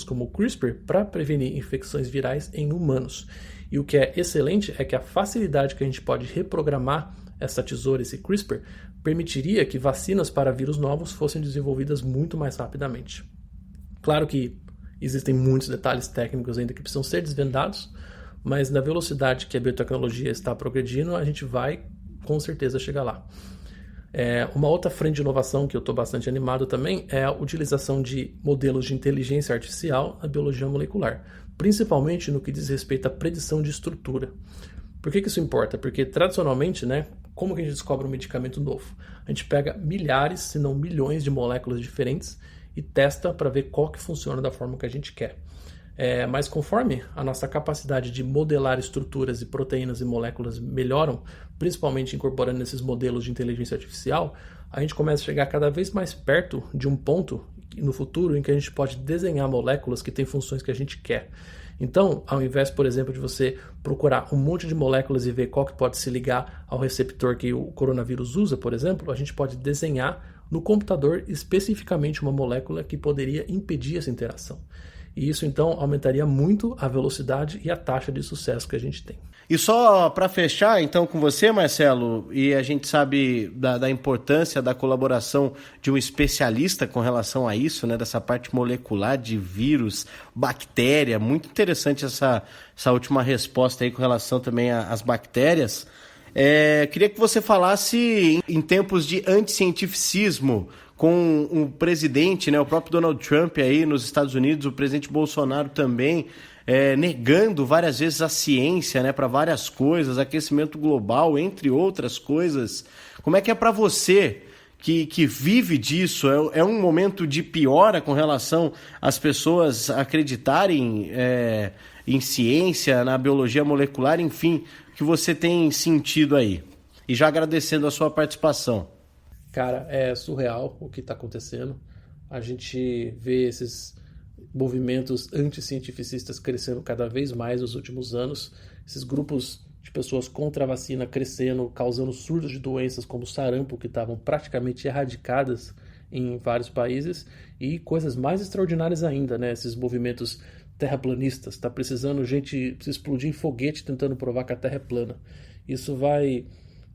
como o CRISPR para prevenir infecções virais em humanos. E o que é excelente é que a facilidade que a gente pode reprogramar essa tesoura, esse CRISPR, permitiria que vacinas para vírus novos fossem desenvolvidas muito mais rapidamente. Claro que existem muitos detalhes técnicos ainda que precisam ser desvendados, mas na velocidade que a biotecnologia está progredindo, a gente vai com certeza chegar lá. Uma outra frente de inovação que eu estou bastante animado também é a utilização de modelos de inteligência artificial na biologia molecular, principalmente no que diz respeito à predição de estrutura. Por que isso importa? Porque tradicionalmente, como que a gente descobre um medicamento novo? A gente pega milhares, se não milhões de moléculas diferentes e testa para ver qual que funciona da forma que a gente quer. Mas conforme a nossa capacidade de modelar estruturas e proteínas e moléculas melhoram, principalmente incorporando esses modelos de inteligência artificial, a gente começa a chegar cada vez mais perto de um ponto no futuro em que a gente pode desenhar moléculas que têm funções que a gente quer. Então, ao invés, por exemplo, de você procurar um monte de moléculas e ver qual que pode se ligar ao receptor que o coronavírus usa, por exemplo, a gente pode desenhar no computador especificamente uma molécula que poderia impedir essa interação. E isso, então, aumentaria muito a velocidade e a taxa de sucesso que a gente tem. E só para fechar, então, com você, Marcelo, e a gente sabe da importância da colaboração de um especialista com relação a isso, dessa parte molecular de vírus, bactéria, muito interessante essa última resposta aí com relação também às bactérias. Queria que você falasse em tempos de anticientificismo, com o presidente, o próprio Donald Trump aí nos Estados Unidos, o presidente Bolsonaro também, negando várias vezes a ciência, para várias coisas, aquecimento global, entre outras coisas. Como é que é para você que vive disso? É um momento de piora com relação às pessoas acreditarem em ciência, na biologia molecular, enfim, que você tem sentido aí? E já agradecendo a sua participação. Cara, é surreal o que está acontecendo. A gente vê esses movimentos anticientificistas crescendo cada vez mais nos últimos anos. Esses grupos de pessoas contra a vacina crescendo, causando surtos de doenças como sarampo, que estavam praticamente erradicadas em vários países. E coisas mais extraordinárias ainda, esses movimentos terraplanistas. Está precisando gente se explodir em foguete tentando provar que a Terra é plana. Isso vai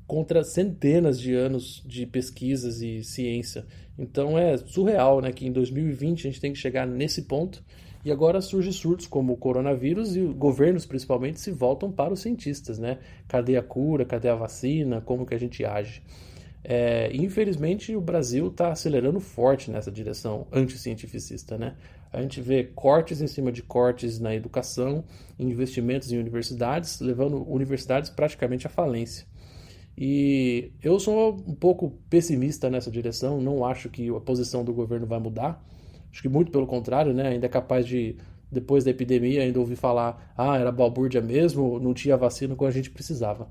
contra centenas de anos de pesquisas e ciência. Então é surreal, que em 2020 a gente tem que chegar nesse ponto e agora surgem surtos como o coronavírus e governos principalmente se voltam para os cientistas, Cadê a cura, cadê a vacina, como que a gente age? Infelizmente o Brasil está acelerando forte nessa direção anticientificista, A gente vê cortes em cima de cortes na educação, investimentos em universidades, levando universidades praticamente à falência. E eu sou um pouco pessimista nessa direção, não acho que a posição do governo vai mudar. Acho que muito pelo contrário, ainda é capaz de, depois da epidemia, ainda ouvir falar era balbúrdia mesmo, não tinha vacina quando a gente precisava.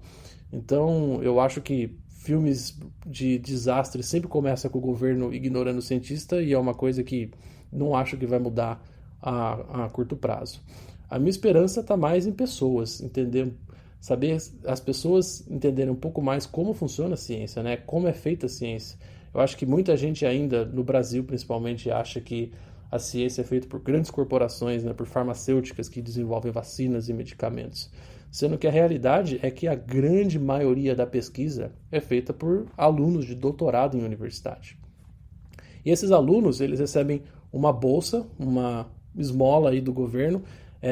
Então, eu acho que filmes de desastre sempre começam com o governo ignorando o cientista e é uma coisa que não acho que vai mudar a curto prazo. A minha esperança está mais em pessoas, entender, saber as pessoas entenderem um pouco mais como funciona a ciência, como é feita a ciência. Eu acho que muita gente ainda, no Brasil principalmente, acha que a ciência é feita por grandes corporações, por farmacêuticas que desenvolvem vacinas e medicamentos. Sendo que a realidade é que a grande maioria da pesquisa é feita por alunos de doutorado em universidade. E esses alunos, eles recebem uma bolsa, uma esmola aí do governo,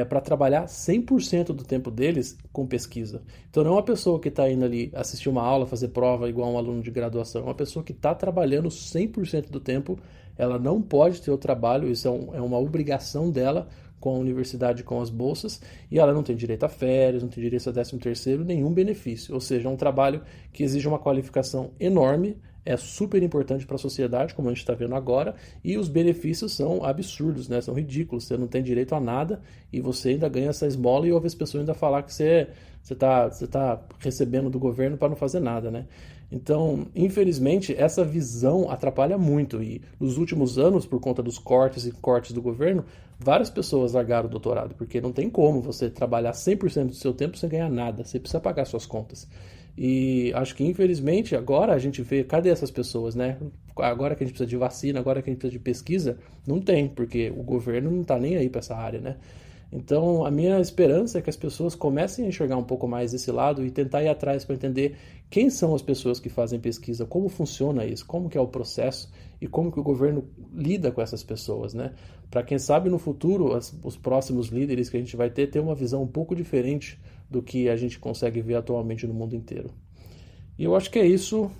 para trabalhar 100% do tempo deles com pesquisa. Então não é uma pessoa que está indo ali assistir uma aula, fazer prova igual um aluno de graduação, é uma pessoa que está trabalhando 100% do tempo, ela não pode ter o trabalho, isso é uma obrigação dela com a universidade, com as bolsas, e ela não tem direito a férias, não tem direito a 13º, nenhum benefício, ou seja, é um trabalho que exige uma qualificação enorme, é super importante para a sociedade, como a gente está vendo agora, e os benefícios são absurdos, são ridículos, você não tem direito a nada e você ainda ganha essa esmola e ouve as pessoas ainda falar que você está recebendo do governo para não fazer nada, Então, infelizmente, essa visão atrapalha muito e nos últimos anos, por conta dos cortes e cortes do governo, várias pessoas largaram o doutorado, porque não tem como você trabalhar 100% do seu tempo sem ganhar nada, você precisa pagar suas contas. E acho que, infelizmente, agora a gente vê, cadê essas pessoas, né? Agora que a gente precisa de vacina, agora que a gente precisa de pesquisa, não tem, porque o governo não está nem aí para essa área, né? Então, a minha esperança é que as pessoas comecem a enxergar um pouco mais esse lado e tentar ir atrás para entender quem são as pessoas que fazem pesquisa, como funciona isso, como que é o processo e como que o governo lida com essas pessoas, né? Para quem sabe no futuro, os próximos líderes que a gente vai ter uma visão um pouco diferente do que a gente consegue ver atualmente no mundo inteiro. E eu acho que é isso.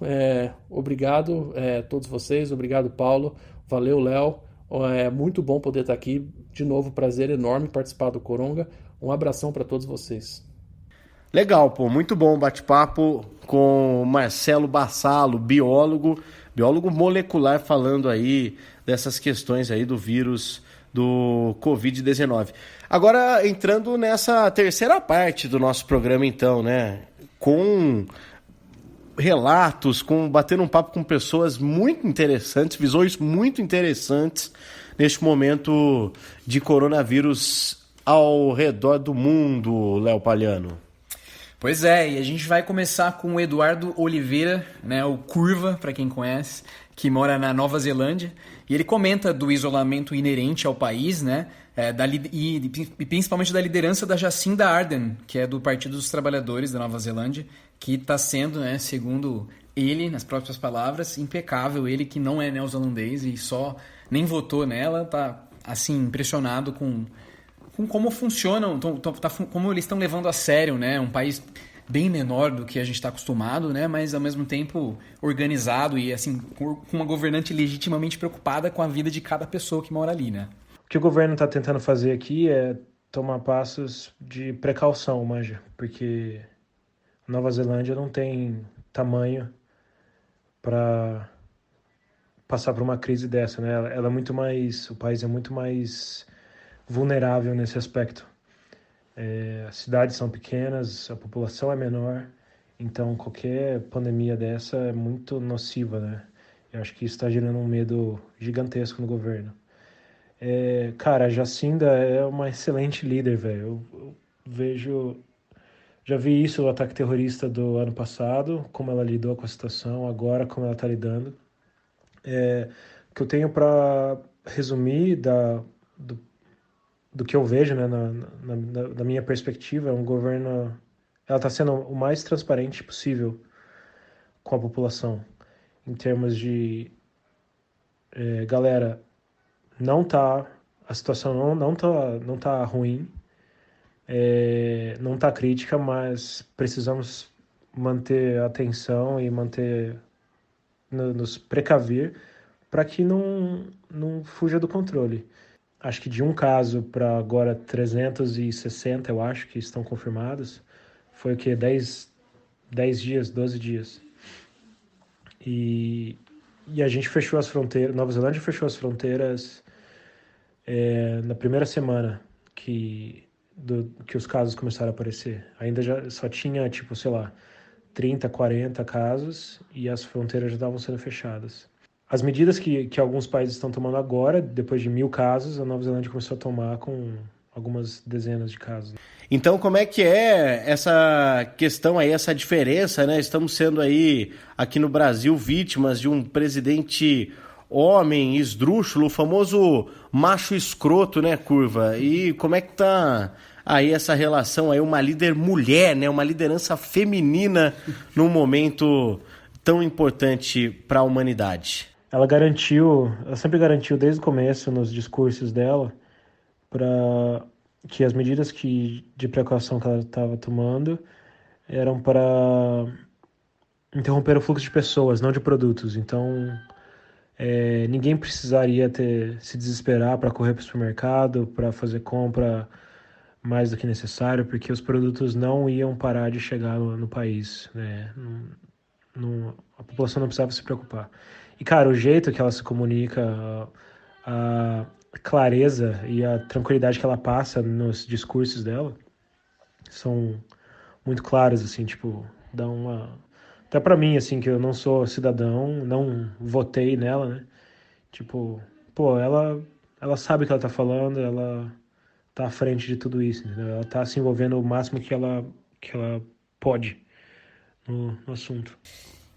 Obrigado a todos vocês, obrigado Paulo, valeu Léo. É muito bom poder estar aqui. De novo, prazer enorme participar do Coronga. Um abração para todos vocês. Legal, pô, muito bom o bate-papo com o Marcelo Bassalo, biólogo molecular, falando aí dessas questões aí do vírus do Covid-19. Agora, entrando nessa terceira parte do nosso programa, então, né, com relatos, batendo um papo com pessoas muito interessantes, visões muito interessantes neste momento de coronavírus ao redor do mundo, Léo Palhano. Pois é, e a gente vai começar com o Eduardo Oliveira, né, o Curva, para quem conhece, que mora na Nova Zelândia, e ele comenta do isolamento inerente ao país, né, e principalmente da liderança da Jacinda Ardern, que é do Partido dos Trabalhadores da Nova Zelândia, que está sendo, né, segundo ele, nas próprias palavras, impecável. Ele que não é neozelandês e só nem votou nela, tá assim impressionado com como funcionam, como eles estão levando a sério, né, um país bem menor do que a gente está acostumado, né, mas ao mesmo tempo organizado e assim com uma governante legitimamente preocupada com a vida de cada pessoa que mora ali, né. O que o governo está tentando fazer aqui é tomar passos de precaução, manja, porque Nova Zelândia não tem tamanho para passar por uma crise dessa, né? Ela é muito mais, o país é muito mais vulnerável nesse aspecto. As cidades são pequenas, a população é menor, então qualquer pandemia dessa é muito nociva, né? Eu acho que isso está gerando um medo gigantesco no governo. Cara, a Jacinda é uma excelente líder, velho. Já vi isso no ataque terrorista do ano passado, como ela lidou com a situação, agora como ela está lidando. O que eu tenho para resumir do que eu vejo, né, da minha perspectiva, é um governo... Ela está sendo o mais transparente possível com a população, em termos de... galera, a situação não tá ruim, não tá crítica, mas precisamos manter a atenção e nos precaver para que não fuja do controle. Acho que de um caso para agora 360, eu acho que estão confirmados, foi o que? 10 dias, 12 dias. E a gente fechou as fronteiras, Nova Zelândia fechou as fronteiras na primeira semana que os casos começaram a aparecer. Ainda já só tinha, 30, 40 casos e as fronteiras já estavam sendo fechadas. As medidas que alguns países estão tomando agora, depois de 1.000 casos, a Nova Zelândia começou a tomar com algumas dezenas de casos. Então, como é que é essa questão aí, essa diferença, né? Estamos sendo aí, aqui no Brasil, vítimas de um presidente homem, esdrúxulo, o famoso macho escroto, né, Curva? E como é que tá aí essa relação aí, uma líder mulher, né? Uma liderança feminina num momento tão importante para a humanidade? Ela sempre garantiu desde o começo nos discursos dela para que as medidas de precaução que ela estava tomando eram para interromper o fluxo de pessoas, não de produtos. Então, ninguém precisaria se desesperar para correr para o supermercado, para fazer compra mais do que necessário, porque os produtos não iam parar de chegar no país, né? A população não precisava se preocupar. E, cara, o jeito que ela se comunica, a clareza e a tranquilidade que ela passa nos discursos dela são muito claros, assim, dá uma... Até pra mim, assim, que eu não sou cidadão, não votei nela, né? Ela sabe o que ela tá falando, ela tá à frente de tudo isso, entendeu? Ela tá se envolvendo o máximo que ela pode no assunto.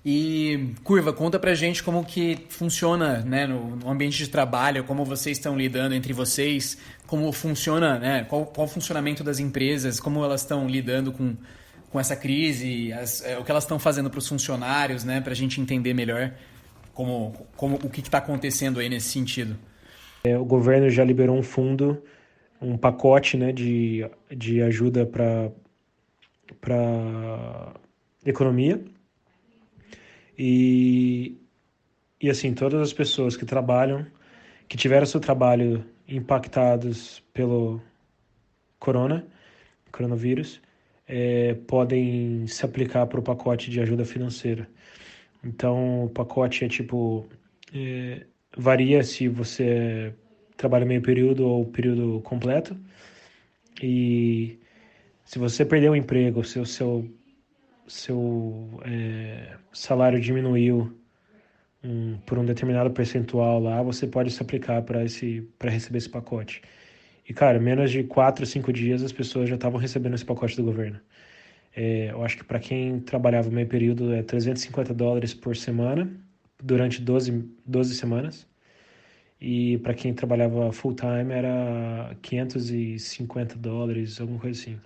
E, Curva, conta pra gente como que funciona, né, no ambiente de trabalho, como vocês estão lidando entre vocês, como funciona, né, qual o funcionamento das empresas, como elas estão lidando com essa crise, o que elas estão fazendo para os funcionários, né, pra gente entender melhor o que está acontecendo aí nesse sentido. O governo já liberou um fundo, um pacote, né, de ajuda para economia. E assim, todas as pessoas que trabalham, que tiveram seu trabalho impactados pelo coronavírus, podem se aplicar para o pacote de ajuda financeira. Então, o pacote varia se você trabalha meio período ou período completo. E se você perder o emprego, se o seu salário diminuiu por um determinado percentual lá, você pode se aplicar para receber esse pacote. E, cara, menos de 4 ou 5 dias as pessoas já estavam recebendo esse pacote do governo. Eu acho que para quem trabalhava meio período é $350 por semana, durante 12 semanas. E para quem trabalhava full time era $550, alguma coisa assim.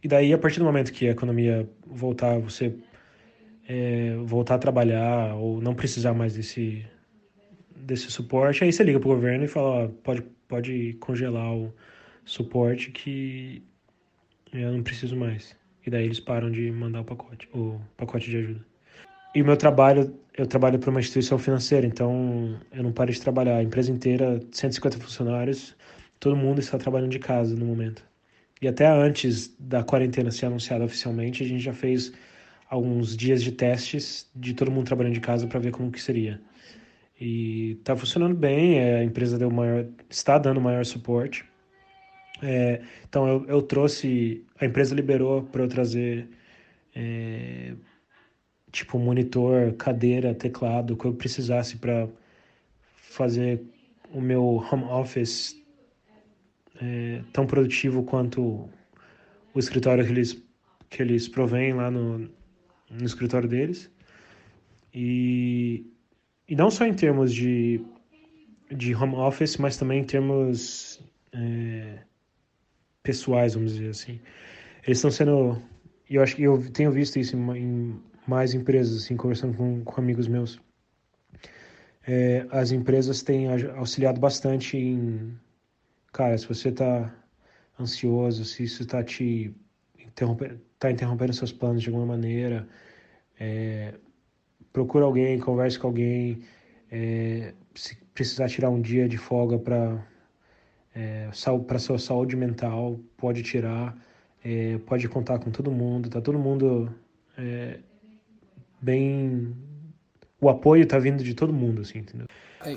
E daí, a partir do momento que a economia voltar, você voltar a trabalhar ou não precisar mais desse suporte, aí você liga pro governo e fala, ó, pode congelar o suporte que eu não preciso mais. E daí eles param de mandar o pacote de ajuda. E o meu trabalho, eu trabalho para uma instituição financeira, então eu não parei de trabalhar. A empresa inteira, 150 funcionários, todo mundo está trabalhando de casa no momento. E até antes da quarentena ser anunciada oficialmente, a gente já fez alguns dias de testes de todo mundo trabalhando de casa para ver como que seria. E está funcionando bem, a empresa está dando maior suporte. Então eu trouxe, a empresa liberou para eu trazer monitor, cadeira, teclado, o que eu precisasse para fazer o meu home office tão produtivo quanto o escritório que eles provêm lá no escritório deles. E não só em termos de home office, mas também em termos pessoais, vamos dizer assim. Eles estão sendo... E eu acho que eu tenho visto isso em mais empresas, assim, conversando com amigos meus. As empresas têm auxiliado bastante em... Cara, se você está ansioso, se isso está te interrompendo seus planos de alguma maneira, procura alguém, converse com alguém, se precisar tirar um dia de folga para sua saúde mental, pode tirar, pode contar com todo mundo, tá todo mundo bem... O apoio tá vindo de todo mundo, assim, entendeu?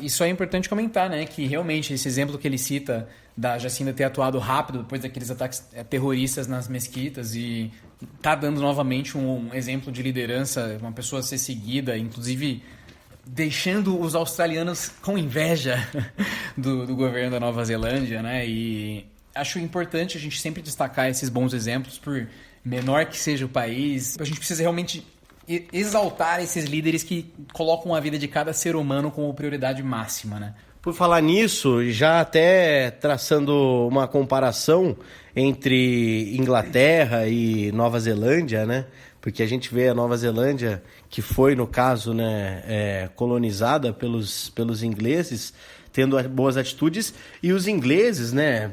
Isso é importante comentar, né? Que realmente esse exemplo que ele cita da Jacinda ter atuado rápido depois daqueles ataques terroristas nas mesquitas e tá dando novamente um exemplo de liderança, uma pessoa a ser seguida, inclusive deixando os australianos com inveja do governo da Nova Zelândia, né? E acho importante a gente sempre destacar esses bons exemplos, por menor que seja o país. A gente precisa realmente exaltar esses líderes que colocam a vida de cada ser humano como prioridade máxima, né? Por falar nisso, já até traçando uma comparação entre Inglaterra e Nova Zelândia, né? Porque a gente vê a Nova Zelândia, que foi, no caso, né, colonizada pelos ingleses, tendo boas atitudes, e os ingleses, né,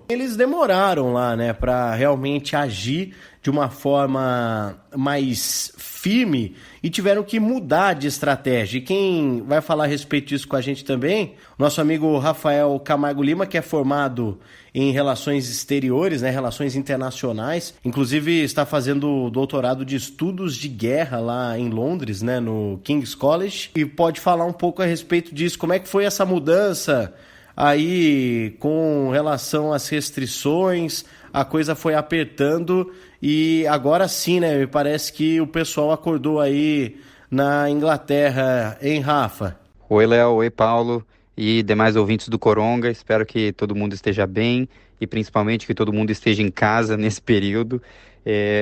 eles demoraram lá, né, para realmente agir de uma forma mais firme e tiveram que mudar de estratégia. E quem vai falar a respeito disso com a gente também, nosso amigo Rafael Camargo Lima, que é formado em Relações Exteriores, né, Relações Internacionais, inclusive está fazendo doutorado de Estudos de Guerra lá em Londres, né, no King's College, e pode falar um pouco a respeito disso. Como é que foi essa mudança aí com relação às restrições? A coisa foi apertando e agora sim, né, me parece que o pessoal acordou aí na Inglaterra, hein, Rafa? Oi, Léo. Oi, Paulo. e demais ouvintes do Coronga. Espero que todo mundo esteja bem e principalmente que todo mundo esteja em casa nesse período.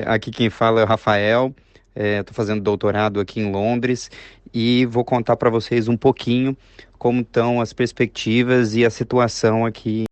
Aqui quem fala é o Rafael, estou fazendo doutorado aqui em Londres e vou contar para vocês um pouquinho como estão as perspectivas e a situação aqui